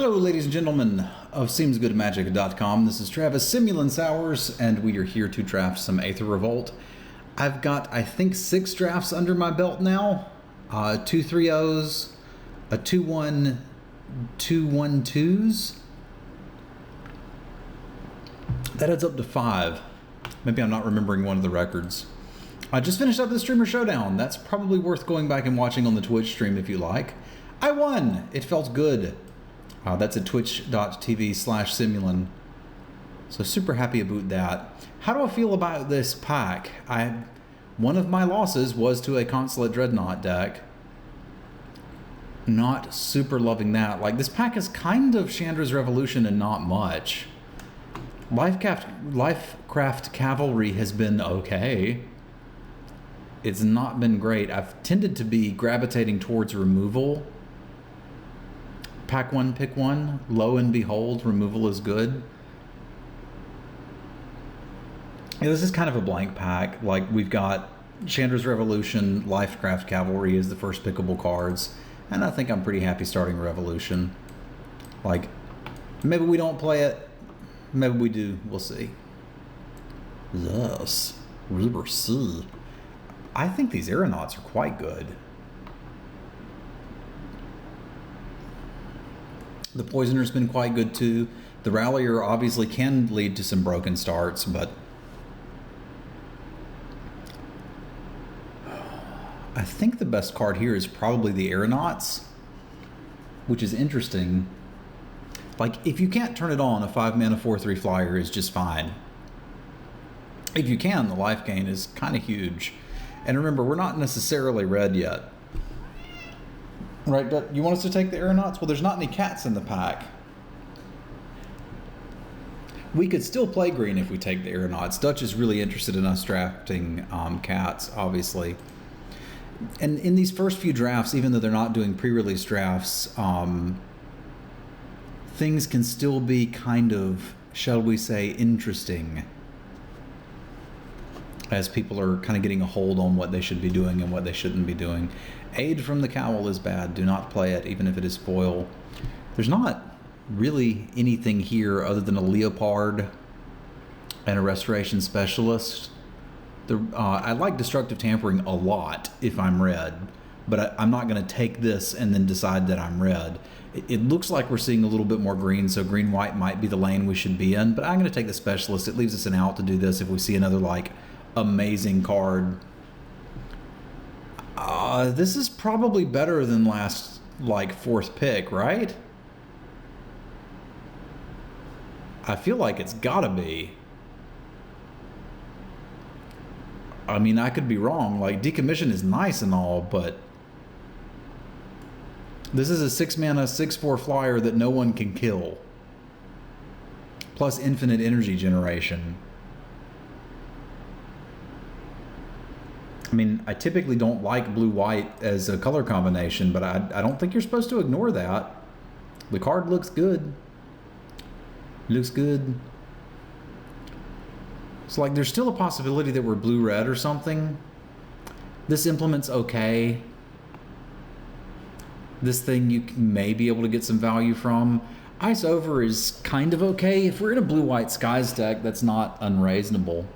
Hello, ladies and gentlemen of SeemsGoodMagic.com. This is Travis Simulan Sowers, and we are here to draft some Aether Revolt. I've got, I think, 6 drafts under my belt now. 2 3-0s, a 2-1, 2 1-2s. That adds up to 5. Maybe I'm not remembering one of the records. I just finished up the Streamer Showdown. That's probably worth going back and watching on the Twitch stream if you like. I won! It felt good. That's at twitch.tv/Simulan. So super happy about that. How do I feel about this pack? One of my losses was to a Consulate Dreadnought deck. Not super loving that. Like, this pack is kind of Chandra's Revolution and not much. Lifecraft Cavalry has been okay. It's not been great. I've tended to be gravitating towards removal. Pack one, pick one. Lo and behold, removal is good. Yeah, this is kind of a blank pack. Like, we've got Chandra's Revolution, Lifecraft Cavalry is the first pickable cards, and I think I'm pretty happy starting Revolution. Like, maybe we don't play it, maybe we do, we'll see. Yes, we will see. I think these aeronauts are quite good. The Poisoner's been quite good too. The Rallier obviously can lead to some broken starts, but I think the best card here is probably the Aeronauts, which is interesting. Like, if you can't turn it on, a 5-mana 4/3 flyer is just fine. If you can, the life gain is kind of huge. And remember, we're not necessarily red yet. Right, you want us to take the Aeronauts? Well, there's not any cats in the pack. We could still play green if we take the Aeronauts. Dutch is really interested in us drafting cats, obviously. And in these first few drafts, even though they're not doing pre-release drafts, things can still be kind of, shall we say, interesting, as people are kind of getting a hold on what they should be doing and what they shouldn't be doing. Aid from the Cowl is bad. Do not play it, even if it is foil. There's not really anything here other than a Leopard and a Restoration Specialist. I like Destructive Tampering a lot if I'm red, but I'm not going to take this and then decide that I'm red. It looks like we're seeing a little bit more green, so green-white might be the lane we should be in, but I'm going to take the Specialist. It leaves us an out to do this if we see another, like, amazing card. This is probably better than last, like, 4th pick, right? I feel like it's gotta be. I mean, I could be wrong. Like, Decommission is nice and all, but this is a 6-mana 6/4 flyer that no one can kill, plus infinite energy generation. I mean, I typically don't like blue-white as a color combination, but I don't think you're supposed to ignore that. The card looks good. Looks good. It's like there's still a possibility that we're blue-red or something. This implement's okay. This thing you may be able to get some value from. Ice Over is kind of okay. If we're in a blue-white Skies deck, that's not unreasonable.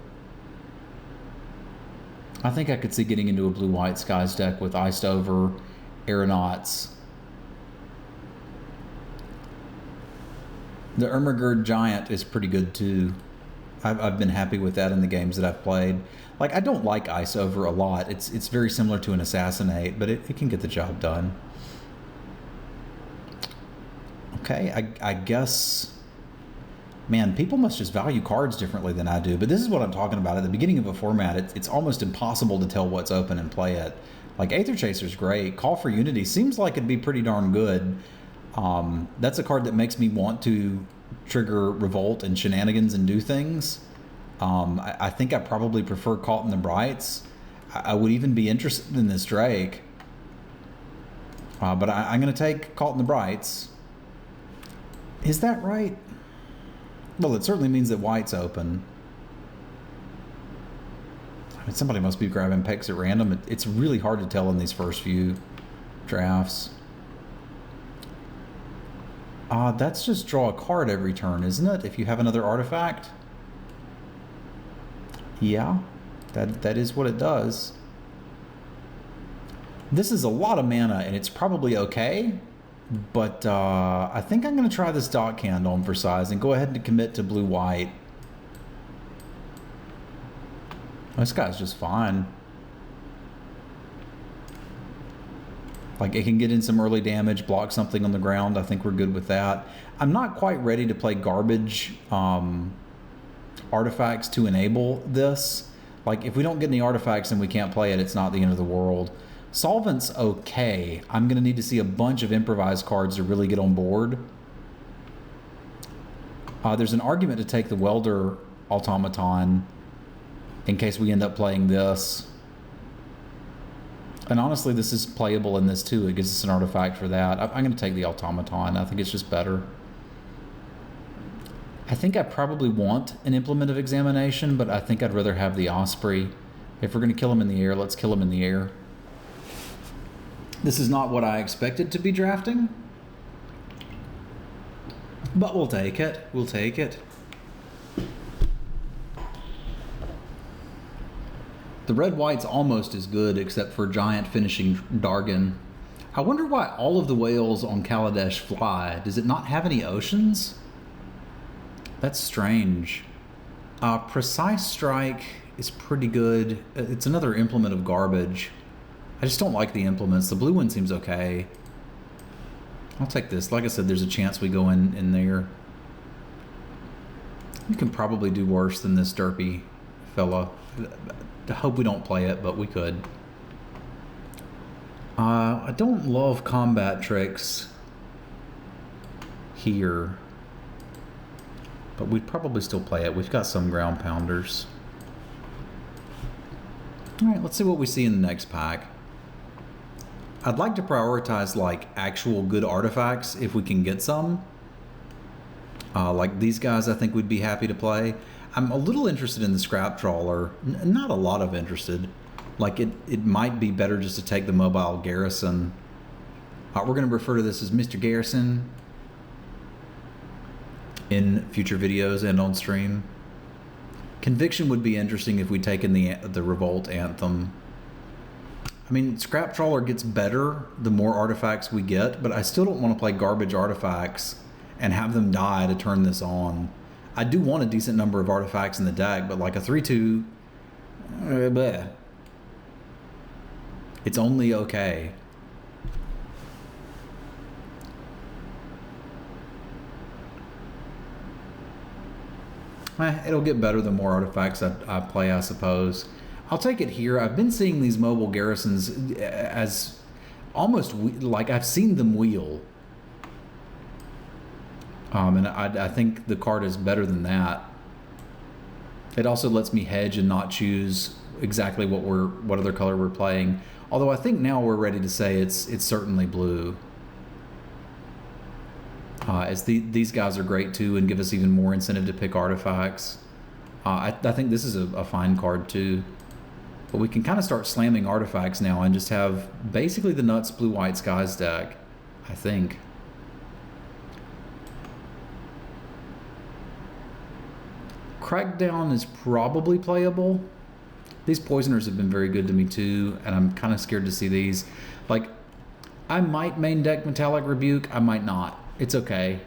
I think I could see getting into a blue-white Skies deck with Iced Over, Aeronauts. The Ermagerd Giant is pretty good too. I've been happy with that in the games that I've played. Like, I don't like Ice Over a lot. It's very similar to an Assassinate, but it can get the job done. Okay, I guess... Man, people must just value cards differently than I do, but this is what I'm talking about. At the beginning of a format, it's almost impossible to tell what's open and play it. Like, Aether Chaser's great. Call for Unity seems like it'd be pretty darn good. That's a card that makes me want to trigger Revolt and shenanigans and do things. I think I probably prefer Caught in the Brights. I would even be interested in this Drake. But I'm going to take Caught in the Brights. Is that right? Well, it certainly means that white's open. I mean, somebody must be grabbing picks at random. It's really hard to tell in these first few drafts. That's just draw a card every turn, isn't it? If you have another artifact. Yeah, that is what it does. This is a lot of mana, and it's probably okay, but I think I'm going to try this Dot Candle on for size and go ahead and commit to blue-white. This guy's just fine. Like, it can get in some early damage, block something on the ground. I think we're good with that. I'm not quite ready to play garbage artifacts to enable this. Like, if we don't get any artifacts and we can't play it, it's not the end of the world. Solvent's okay. I'm going to need to see a bunch of improvised cards to really get on board. There's an argument to take the Welder Automaton in case we end up playing this. And honestly, this is playable in this too. It gives us an artifact for that. I'm going to take the Automaton. I think it's just better. I think I probably want an Implement of Examination, but I think I'd rather have the Osprey. If we're going to kill him in the air, let's kill him in the air. This is not what I expected to be drafting, but we'll take it. We'll take it. The red-white's almost as good, except for Giant Finishing Dargon. I wonder why all of the whales on Kaladesh fly. Does it not have any oceans? That's strange. Precise Strike is pretty good. It's another implement of garbage. I just don't like the implements. The blue one seems okay. I'll take this. Like I said, there's a chance we go in there. We can probably do worse than this derpy fella. I hope we don't play it, but we could. I don't love combat tricks here, but we'd probably still play it. We've got some ground pounders. All right, let's see what we see in the next pack. I'd like to prioritize like actual good artifacts if we can get some. Like these guys I think we'd be happy to play. I'm a little interested in the Scrap Trawler. Not a lot of interested. Like it might be better just to take the Mobile Garrison. We're going to refer to this as Mr. Garrison in future videos and on stream. Conviction would be interesting if we'd taken the Revolt Anthem. I mean, Scrap Trawler gets better the more artifacts we get, but I still don't want to play garbage artifacts and have them die to turn this on. I do want a decent number of artifacts in the deck, but like a 3/2, bleh. It's only okay. It'll get better the more artifacts I play, I suppose. I'll take it here. I've been seeing these mobile garrisons as almost like I've seen them wheel. And I think the card is better than that. It also lets me hedge and not choose exactly what other color we're playing. Although I think now we're ready to say it's certainly blue. As these guys are great too and give us even more incentive to pick artifacts. I think this is a fine card too. But we can kind of start slamming artifacts now and just have basically the nuts blue-white skies deck, I think. Crackdown is probably playable. These poisoners have been very good to me too, and I'm kind of scared to see these. Like, I might main deck Metallic Rebuke, I might not. It's okay.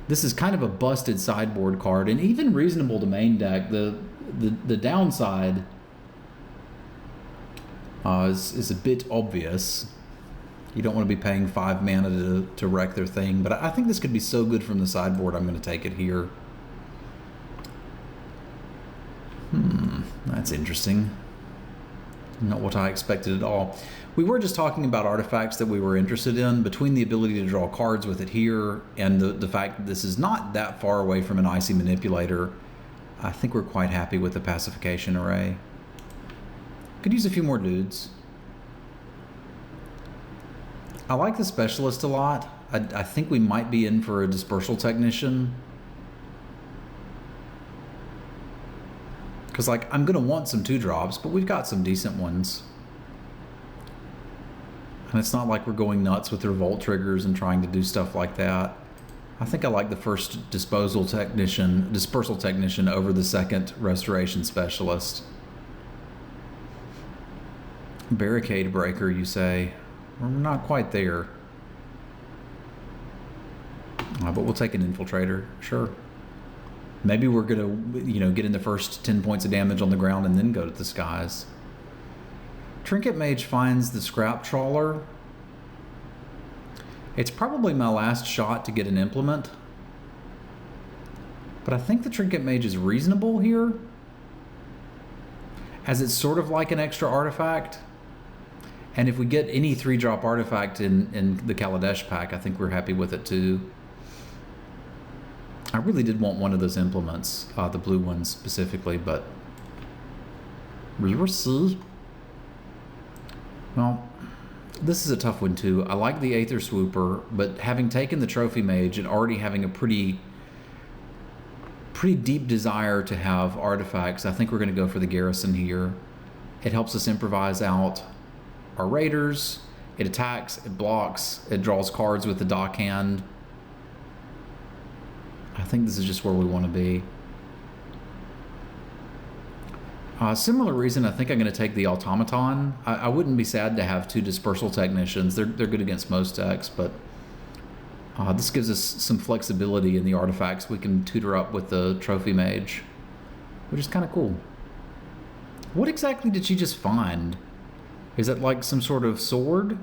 This is kind of a busted sideboard card, and even reasonable to main deck. The downside is a bit obvious. You don't want to be paying 5 mana to wreck their thing, but I think this could be so good from the sideboard, I'm going to take it here. That's interesting. Not what I expected at all. We were just talking about artifacts that we were interested in. Between the ability to draw cards with it here and the fact that this is not that far away from an Icy Manipulator, I think we're quite happy with the Pacification Array. Could use a few more dudes. I like the Specialist a lot. I think we might be in for a Dispersal Technician. Because, like, I'm going to want some 2-drops, but we've got some decent ones. And it's not like we're going nuts with Revolt triggers and trying to do stuff like that. I think I like the first dispersal technician over the second restoration specialist. Barricade breaker, you say? We're not quite there. But we'll take an infiltrator, sure. Maybe we're gonna, get in the first 10 points of damage on the ground and then go to the skies. Trinket Mage finds the scrap trawler. It's probably my last shot to get an implement. But I think the Trinket Mage is reasonable here, as it's sort of like an extra artifact. And if we get any 3-drop artifact in the Kaladesh pack, I think we're happy with it too. I really did want one of those implements, the blue ones specifically, but we will see. Well, this is a tough one too. I like the Aether Swooper, but having taken the Trophy Mage and already having a pretty deep desire to have artifacts, I think we're going to go for the Garrison here. It helps us improvise out our Raiders. It attacks, it blocks, it draws cards with the dock hand. I think this is just where we want to be. Similar reason, I think I'm going to take the Automaton. I wouldn't be sad to have 2 Dispersal Technicians. They're good against most decks, but this gives us some flexibility in the artifacts we can tutor up with the Trophy Mage, which is kind of cool. What exactly did she just find? Is that like some sort of sword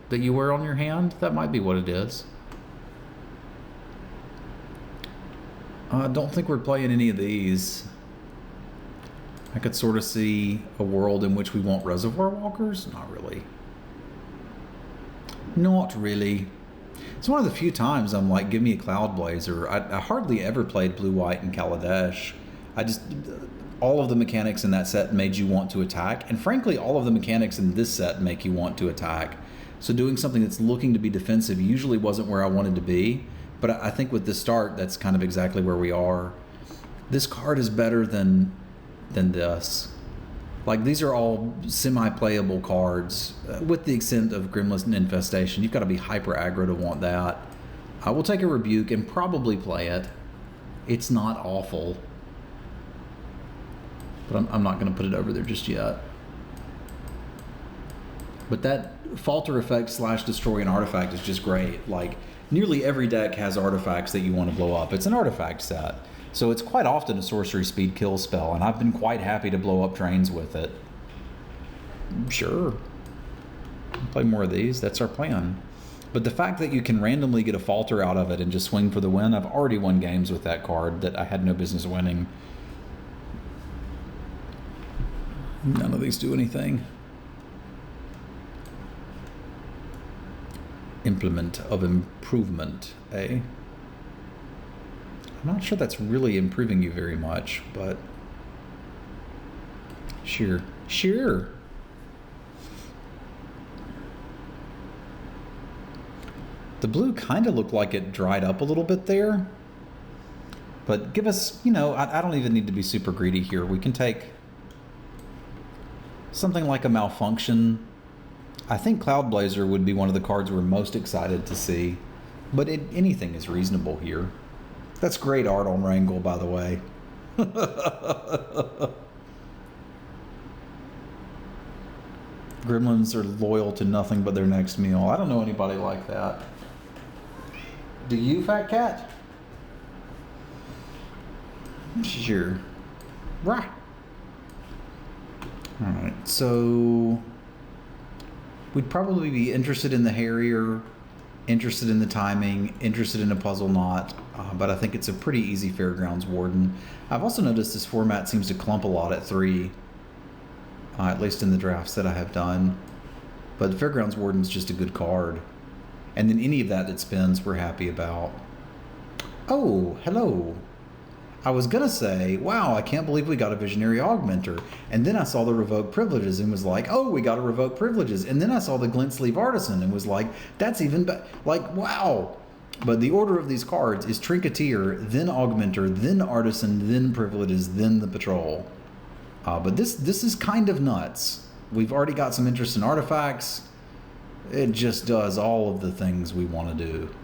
that you wear on your hand? That might be what it is. I don't think we're playing any of these. I could sort of see a world in which we want Reservoir Walkers. Not really. Not really. It's one of the few times I'm like, give me a Cloud Blazer. I hardly ever played Blue-White in Kaladesh. All of the mechanics in that set made you want to attack. And frankly, all of the mechanics in this set make you want to attack. So doing something that's looking to be defensive usually wasn't where I wanted to be. But I think with this start, that's kind of exactly where we are. This card is better than this. Like, these are all semi-playable cards, with the extent of Gremlin Infestation. You've got to be hyper aggro to want that. I will take a Rebuke and probably play it. It's not awful. But I'm not going to put it over there just yet. But that Falter effect / destroy an artifact is just great. Like, nearly every deck has artifacts that you want to blow up. It's an artifact set. So it's quite often a sorcery speed kill spell, and I've been quite happy to blow up trains with it. Sure. Play more of these. That's our plan. But the fact that you can randomly get a Falter out of it and just swing for the win, I've already won games with that card that I had no business winning. None of these do anything. Implement of improvement, eh? I'm not sure that's really improving you very much, but sure. The blue kind of looked like it dried up a little bit there, but give us, I don't even need to be super greedy here. We can take something like a Malfunction. I think Cloud Blazer would be one of the cards we're most excited to see, but anything is reasonable here. That's great art on Wrangle, by the way. Gremlins are loyal to nothing but their next meal. I don't know anybody like that. Do you, Fat Cat? Sure. Rah. Alright, so we'd probably be interested in the Harrier, interested in the timing, interested in a Puzzle Knot, but I think it's a pretty easy Fairgrounds Warden. I've also noticed this format seems to clump a lot at 3, at least in the drafts that I have done. But Fairgrounds Warden's just a good card. And then any of that spins, we're happy about. Oh, hello. I was gonna say, wow, I can't believe we got a Visionary Augmenter. And then I saw the Revoke Privileges and was like, oh, we got a Revoke Privileges. And then I saw the Glint Sleeve Artisan and was like, that's even better. Like, wow. But the order of these cards is Trinketeer, then Augmenter, then Artisan, then Privileges, then the Patrol. But this is kind of nuts. We've already got some interest in artifacts. It just does all of the things we want to do.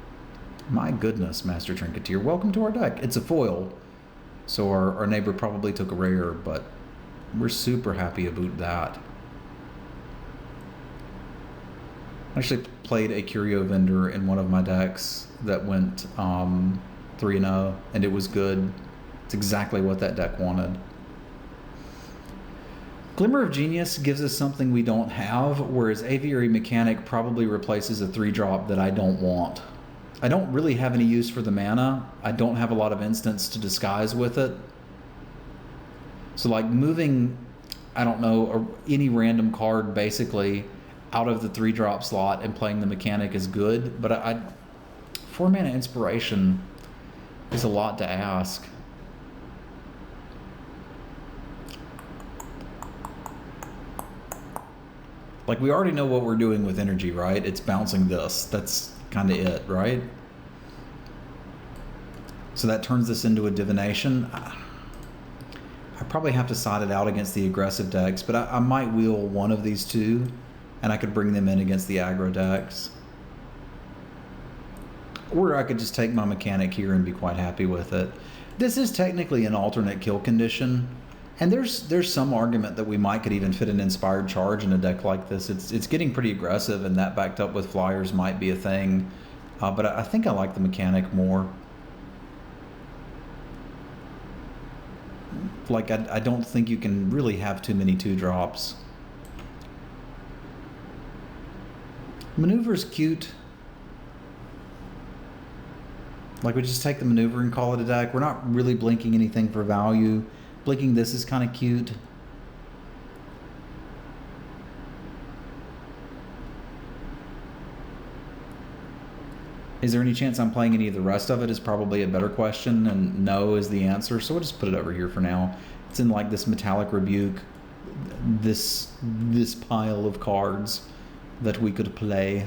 My goodness, Master Trinketeer, welcome to our deck. It's a foil, so our neighbor probably took a rare, but we're super happy about that. I actually played a Curio Vendor in one of my decks that went 3-0, and it was good. It's exactly what that deck wanted. Glimmer of Genius gives us something we don't have, whereas Aviary Mechanic probably replaces a 3-drop that I don't want. I don't really have any use for the mana. I don't have a lot of instants to disguise with it. So like moving, I don't know, any random card basically out of the 3-drop slot and playing the mechanic is good, but 4-mana Inspiration is a lot to ask. Like, we already know what we're doing with energy, right? It's bouncing this. That's kind of it, right? So that turns this into a divination. I probably have to side it out against the aggressive decks, but I might wheel one of these two, and I could bring them in against the aggro decks. Or I could just take my mechanic here and be quite happy with it. This is technically an alternate kill condition, and there's some argument that we might could even fit an Inspired Charge in a deck like this. It's getting pretty aggressive, and that backed up with flyers might be a thing. But I think I like the mechanic more. Like, I don't think you can really have too many 2-drops. Maneuver's cute. Like, we just take the maneuver and call it a deck. We're not really blinking anything for value. Blinking this is kind of cute. Is there any chance I'm playing any of the rest of it is probably a better question, and no is the answer, so we'll just put it over here for now. It's in like this Metallic Rebuke, this pile of cards that we could play.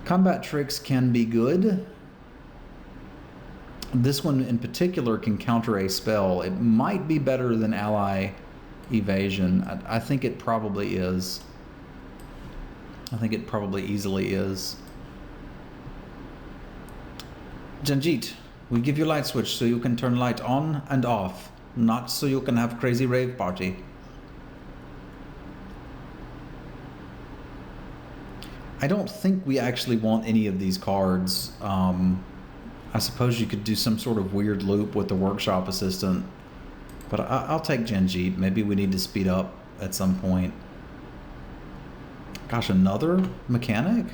Combat Tricks can be good. This one in particular can counter a spell. It might be better than Ally Evasion. I think it probably is. I think it probably easily is. Janjit, we give you light switch so you can turn light on and off, not so you can have crazy rave party. I don't think we actually want any of these cards. I suppose you could do some sort of weird loop with the Workshop Assistant, but I'll take Janjit. Maybe we need to speed up at some point. Gosh, another mechanic?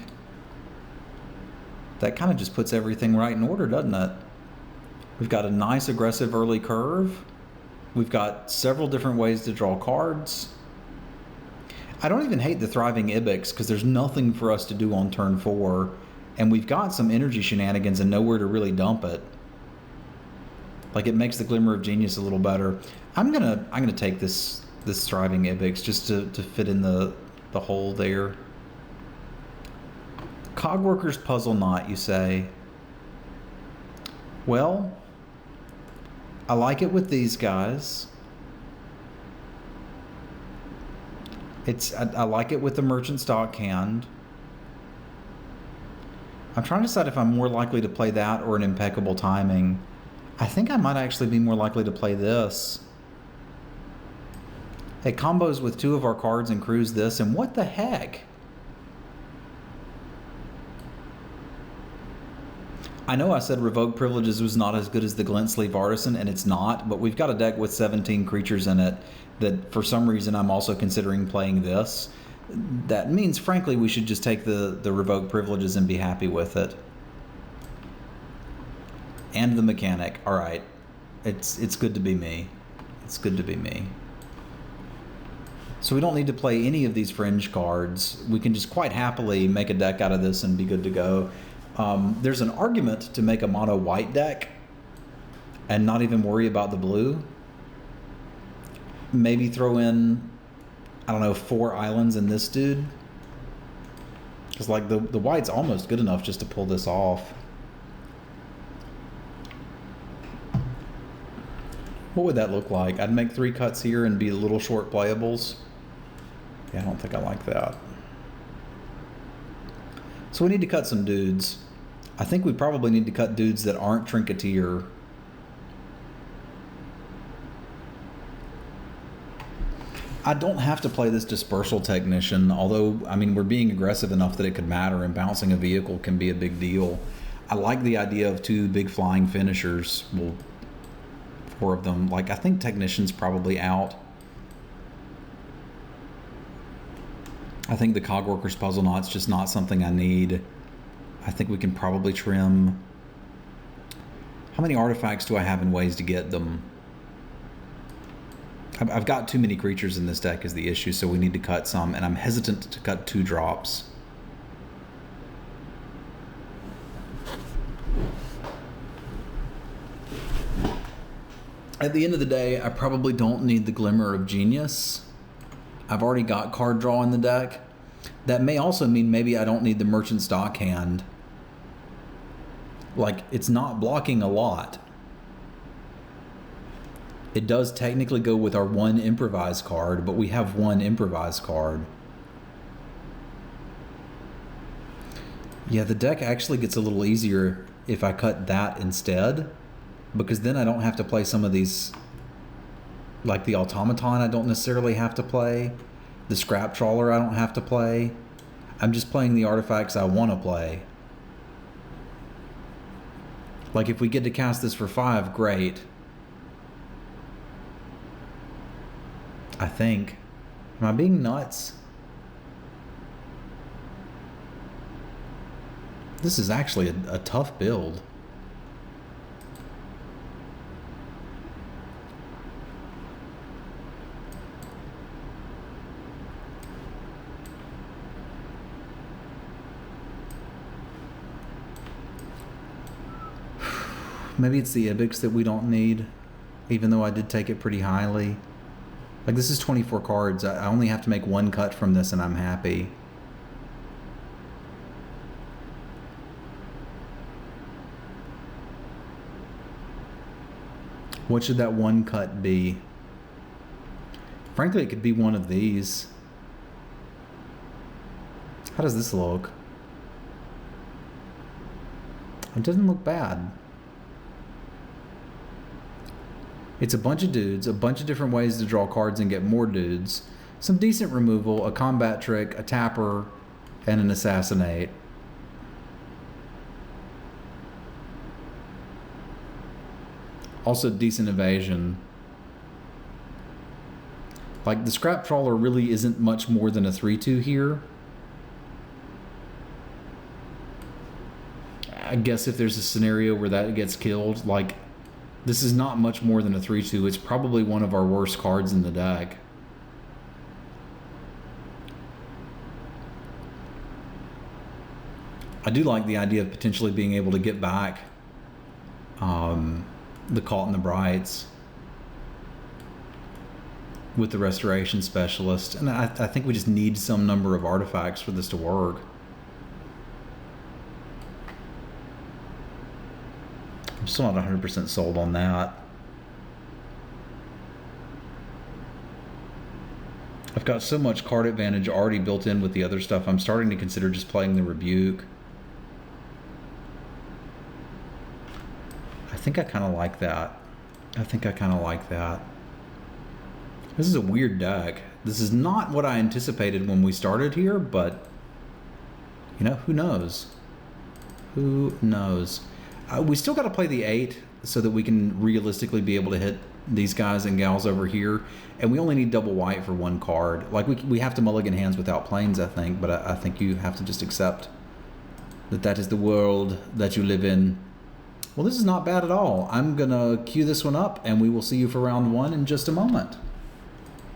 That kind of just puts everything right in order, doesn't it? We've got a nice aggressive early curve. We've got several different ways to draw cards. I don't even hate the Thriving Ibex because there's nothing for us to do on turn 4, and we've got some energy shenanigans and nowhere to really dump it. Like, it makes the Glimmer of Genius a little better. I'm gonna take this Thriving Ibex just to fit in the hole there. Cogworker's Puzzle Knot, you say? Well, I like it with these guys. I like it with the Merchant Stockhand. I'm trying to decide if I'm more likely to play that or an Impeccable Timing. I think I might actually be more likely to play this. It combos with 2 of our cards and crews this, and what the heck? I know I said Revoke Privileges was not as good as the Glint Sleeve Artisan, and it's not, but we've got a deck with 17 creatures in it that for some reason I'm also considering playing this. That means, frankly, we should just take the Revoke Privileges and be happy with it. And the mechanic. Alright. It's good to be me. It's good to be me. So we don't need to play any of these fringe cards. We can just quite happily make a deck out of this and be good to go. There's an argument to make a mono white deck and not even worry about the blue. Maybe throw in, I don't know, 4 islands in this dude. Because like the white's almost good enough just to pull this off. What would that look like? I'd make 3 cuts here and be little short playables. Yeah, I don't think I like that. So we need to cut some dudes. I think we probably need to cut dudes that aren't Trinketeer. I don't have to play this Dispersal Technician, although, I mean, we're being aggressive enough that it could matter, and bouncing a vehicle can be a big deal. I like the idea of 2 big flying finishers. Well, 4 of them. Like, I think Technician's probably out. I think the Cogworker's Puzzle Knot's just not something I need. I think we can probably trim. How many artifacts do I have and ways to get them? I've got too many creatures in this deck is the issue, so we need to cut some, and I'm hesitant to cut 2 drops. At the end of the day, I probably don't need the Glimmer of Genius. I've already got card draw in the deck. That may also mean maybe I don't need the Merchant Stockhand. Like, it's not blocking a lot. It does technically go with our 1 improvise card, but we have 1 improvise card. Yeah, the deck actually gets a little easier if I cut that instead, because then I don't have to play some of these, like the Automaton I don't necessarily have to play, the Scrap Trawler I don't have to play. I'm just playing the artifacts I want to play. Like, if we get to cast this for 5, great. I think. Am I being nuts? This is actually a tough build. Maybe it's the Ibex that we don't need, even though I did take it pretty highly. Like, this is 24 cards. I only have to make 1 cut from this and I'm happy. What should that 1 cut be? Frankly, it could be one of these. How does this look? It doesn't look bad. It's a bunch of dudes, a bunch of different ways to draw cards and get more dudes, some decent removal, a combat trick, a tapper, and an assassinate. Also decent evasion. Like, the Scrap Trawler really isn't much more than a 3/2 here. I guess if there's a scenario where that gets killed, like, this is not much more than a 3/2. It's probably one of our worst cards in the deck. I do like the idea of potentially being able to get back the Caught in the Brights with the Restoration Specialist. And I think we just need some number of artifacts for this to work. I'm still not 100% sold on that. I've got so much card advantage already built in with the other stuff, I'm starting to consider just playing the Rebuke. I think I kind of like that. This is a weird deck. This is not what I anticipated when we started here, but, you know, who knows? Who knows? We still got to play the 8 so that we can realistically be able to hit these guys and gals over here, and we only need double white for 1 card. Like, we have to mulligan hands without planes, I think, but I think you have to just accept that that is the world that you live in. Well, this is not bad at all. I'm gonna queue this one up, and we will see you for round 1 in just a moment.